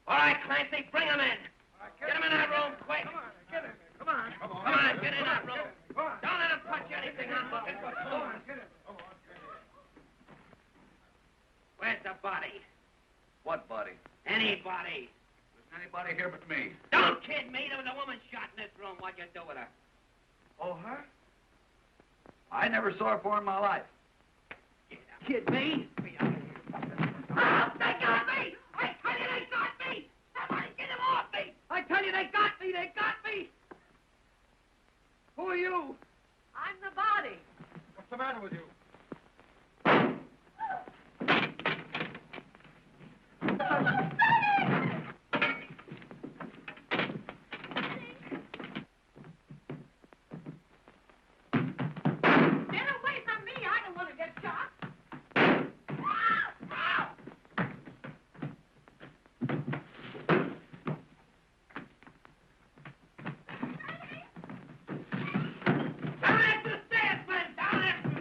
All right, Clancy, bring him in. Get him in that room, quick. Come on, get him. Come on. Get in that room. Don't let him touch anything. I'm looking for food. Where's the body? What body? Anybody. There's anybody here but me. Don't kid me. There was a woman shot in this room. What'd you do with her? Oh, her? I never saw her before in my life. Kid me? Oh, they got me! I tell you they got me! Somebody get him off me! I tell you they got me! They got me! Who are you? I'm the body. What's the matter with you? Get away from me. I don't want to get shot. Down after the stairs, man! Down after!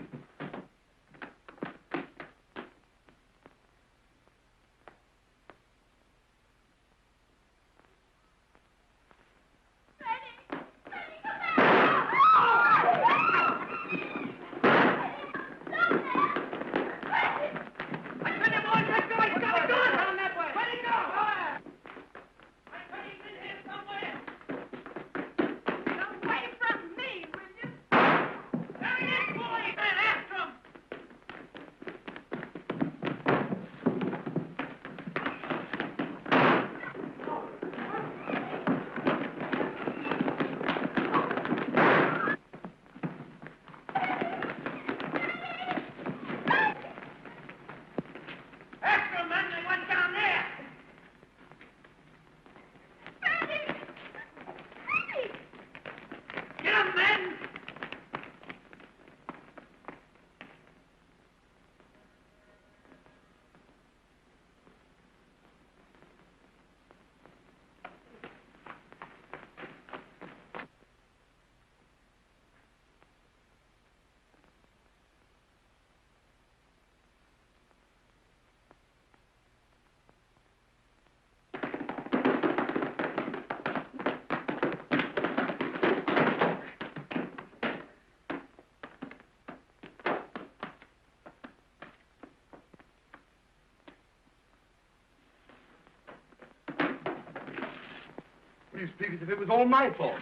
You speak as if it was all my fault.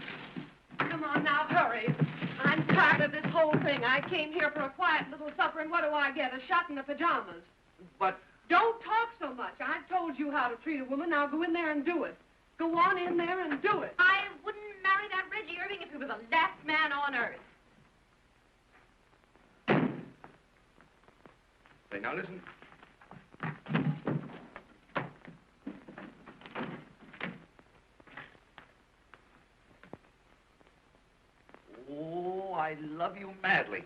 Come on now, hurry. I'm tired of this whole thing. I came here for a quiet little supper, and what do I get? A shot in the pajamas. But... Don't talk so much. I've told you how to treat a woman. Now go in there and do it. Go on in there and do it. I wouldn't marry that Reggie Irving if he was the last man on earth. Say, now listen. Oh, I love you madly.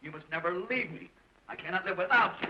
You must never leave me. I cannot live without you.